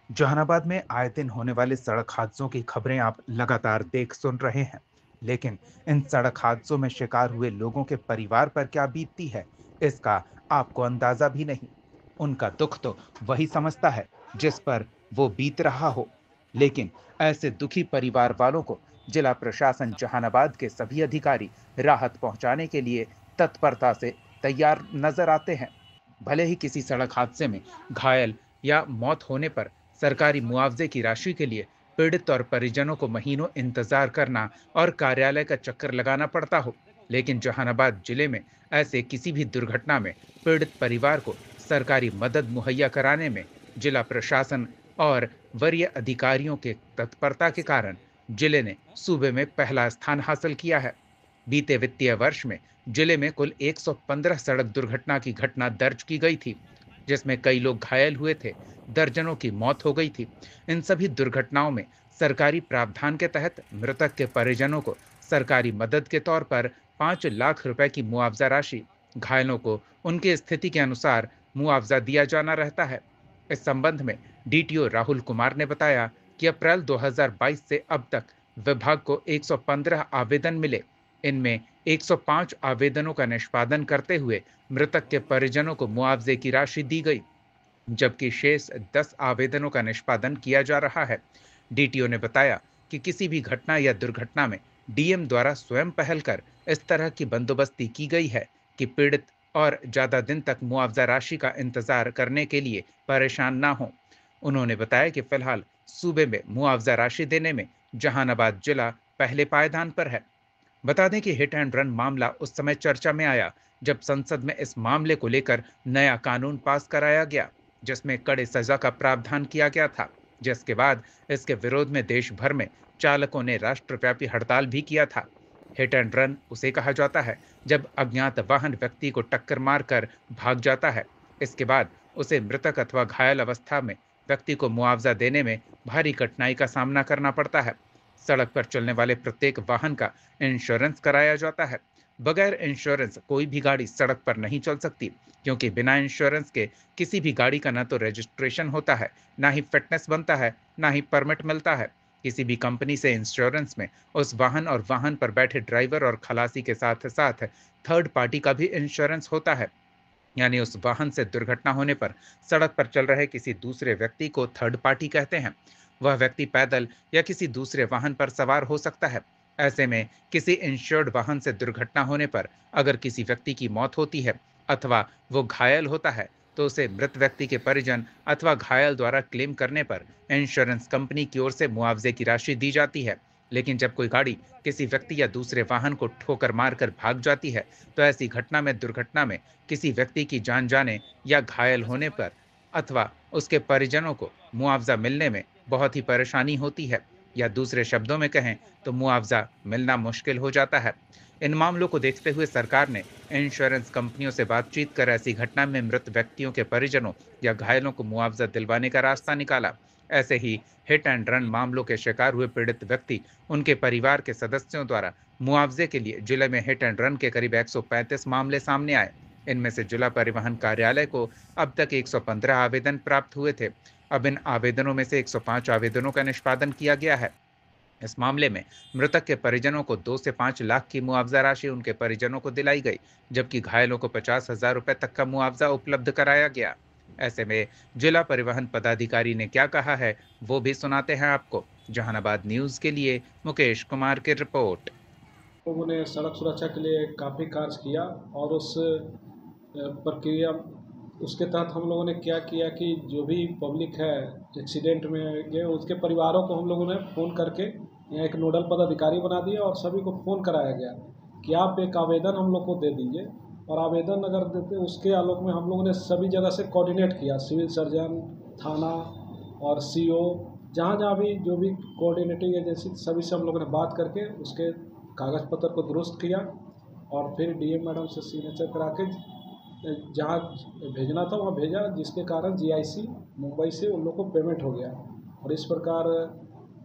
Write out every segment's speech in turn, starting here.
जहानाबाद में आए दिन होने वाले सड़क हादसों की खबरें आप लगातार देख सुन रहे हैं। लेकिन इन सड़क हादसों में शिकार हुए लोगों के परिवार पर क्या बीतती है, इसका आपको अंदाजा भी नहीं। उनका दुख तो वही समझता है जिस पर वो बीत रहा हो। लेकिन ऐसे दुखी परिवार वालों को जिला प्रशासन जहानाबाद के सभी अधिकारी राहत पहुंचाने के लिए तत्परता से तैयार नजर आते हैं। भले ही किसी सड़क हादसे में घायल या मौत होने पर सरकारी मुआवजे की राशि के लिए पीड़ित और परिजनों को महीनों इंतजार करना और कार्यालय का चक्कर लगाना पड़ता हो, लेकिन जहानाबाद जिले में ऐसे किसी भी दुर्घटना में पीड़ित परिवार को सरकारी मदद मुहैया कराने में जिला प्रशासन और वरीय अधिकारियों के तत्परता के कारण जिले ने सूबे में पहला स्थान हासिल किया है। बीते वित्तीय वर्ष में जिले में कुल 115 सड़क दुर्घटना की घटना दर्ज की गई थी, जिसमें कई लोग घायल हुए थे, दर्जनों की मौत हो गई थी। इन सभी दुर्घटनाओं में सरकारी प्रावधान के तहत मृतक के परिजनों को सरकारी मदद के तौर पर 5 लाख रुपए की मुआवजा राशि, घायलों को उनकी स्थिति के अनुसार मुआवजा दिया जाना रहता है। इस संबंध में डीटीओ राहुल कुमार ने बताया कि अप्रैल 2022 से अब तक विभाग को 115 आवेदन मिले। इनमें 105 आवेदनों का निष्पादन करते हुए मृतक के परिजनों को मुआवजे की राशि दी गई, जबकि शेष 10 आवेदनों का निष्पादन किया जा रहा है। डीटीओ ने बताया कि किसी भी घटना या दुर्घटना में डीएम द्वारा स्वयं पहल कर इस तरह की बंदोबस्ती की गई है कि पीड़ित और ज्यादा दिन तक मुआवजा राशि का इंतजार करने के लिए परेशान ना हो। उन्होंने बताया कि फिलहाल सूबे में मुआवजा राशि देने में जहानाबाद जिला पहले पायदान पर है। बता दें कि हिट एंड रन मामला उस समय चर्चा में आया जब संसद में इस मामले को लेकर नया कानून पास कराया गया, जिसमें कड़े सजा का प्रावधान किया गया था, जिसके बाद इसके विरोध में देश भर में चालकों ने राष्ट्रव्यापी हड़ताल भी किया था। हिट एंड रन उसे कहा जाता है जब अज्ञात वाहन व्यक्ति को टक्कर मारकर भाग जाता है। इसके बाद उसे मृतक अथवा घायल अवस्था में व्यक्ति को मुआवजा देने में भारी कठिनाई का सामना करना पड़ता है। सड़क पर चलने वाले प्रत्येक वाहन का इंश्योरेंस कराया जाता है। बगैर इंश्योरेंस कोई भी गाड़ी सड़क पर नहीं चल सकती, क्योंकि बिना इंश्योरेंस के किसी भी गाड़ी का न तो रजिस्ट्रेशन होता है, ना ही फिटनेस बनता है, ना ही परमिट मिलता है। किसी भी कंपनी से इंश्योरेंस में उस वाहन और वाहन पर बैठे ड्राइवर और खलासी के साथ साथ थर्ड पार्टी का भी इंश्योरेंस होता है। यानी उस वाहन से दुर्घटना होने पर सड़क पर चल रहे किसी दूसरे व्यक्ति को थर्ड पार्टी कहते हैं। वह व्यक्ति पैदल या किसी दूसरे वाहन पर सवार हो सकता है। ऐसे में किसी इंश्योर्ड वाहन से दुर्घटना होने पर अगर किसी व्यक्ति की मौत होती है अथवा वो घायल होता है, तो उसे मृत व्यक्ति के परिजन अथवा घायल द्वारा क्लेम करने पर इंश्योरेंस कंपनी की ओर से मुआवजे की राशि दी जाती है। लेकिन जब कोई गाड़ी किसी व्यक्ति या दूसरे वाहन को ठोकर मारकर भाग जाती है, तो ऐसी घटना में दुर्घटना में किसी व्यक्ति की जान जाने या घायल होने पर अथवा उसके परिजनों को मुआवजा मिलने में बहुत ही परेशानी होती है, या दूसरे शब्दों में कहें तो मुआवजा मिलना मुश्किल हो जाता है। इन मामलों को देखते हुए सरकार ने इंश्योरेंस कंपनियों से बातचीत कर ऐसी घटना में मृत व्यक्तियों के परिजनों या घायलों को मुआवजा दिलवाने का रास्ता निकाला। ऐसे ही हिट एंड रन मामलों के शिकार हुए पीड़ित व्यक्ति, उनके परिवार के सदस्यों द्वारा मुआवजे के लिए जिले में हिट एंड रन के करीब 135 मामले सामने आए। इनमें से जिला परिवहन कार्यालय को अब तक 115 आवेदन प्राप्त हुए थे। अब इन आवेदनों में से 105 आवेदनों का निष्पादन किया गया है। इस मामले में मृतक के परिजनों को 2 से 5 लाख की मुआवजा राशि उनके परिजनों को दिलाई गई, जबकि घायलों को 50,000 रुपए तक का मुआवजा उपलब्ध कराया गया। ऐसे में जिला परिवहन पदाधिकारी ने क्या कहा है, वो भी सुनाते हैं आपको। जहानाबाद न्यूज के लिए मुकेश कुमार की रिपोर्ट। लोगों ने सड़क सुरक्षा के लिए काफ़ी कार्य किया और उस प्रक्रिया उसके तहत हम लोगों ने क्या किया कि जो भी पब्लिक है एक्सीडेंट में गए उसके परिवारों को हम लोगों ने फ़ोन करके यहाँ एक नोडल पदाधिकारी बना दिया और सभी को फ़ोन कराया गया कि आप एक आवेदन हम लोग को दे दीजिए। और आवेदन अगर देते उसके आलोक में हम लोगों ने सभी जगह से कोऑर्डिनेट किया, सिविल सर्जन, थाना और सीओ, जहाँ जहाँ भी जो भी कोऑर्डिनेटिंग एजेंसी सभी से हम लोगों ने बात करके उसके कागज़ पत्र को दुरुस्त किया और फिर डीएम मैडम से सिग्नेचर करा के जहाँ भेजना था वहाँ भेजा, जिसके कारण जीआईसी मुंबई से उन लोग को पेमेंट हो गया। और इस प्रकार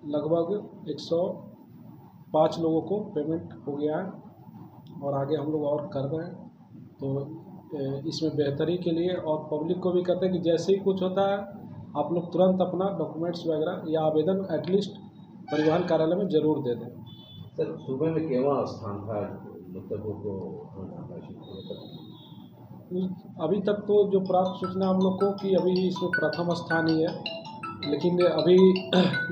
लगभग 105 लोगों को पेमेंट हो गया है और आगे हम लोग और कर रहे हैं। तो इसमें बेहतरी के लिए और पब्लिक को भी कहते हैं कि जैसे ही कुछ होता है आप लोग तुरंत अपना डॉक्यूमेंट्स वगैरह या आवेदन एटलीस्ट परिवहन कार्यालय में ज़रूर दे दें। सर सुबह में केवल स्थान था मृतकों को घोषित किया था? अभी तक तो जो प्राप्त सूचना हम लोग को कि अभी इसमें प्रथम स्थान ही है, लेकिन अभी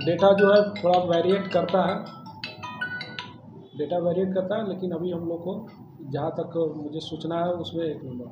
डेटा जो है थोड़ा वेरिएट करता है, लेकिन अभी हम लोग को जहाँ तक मुझे सूचना है उसमें 1 नंबर।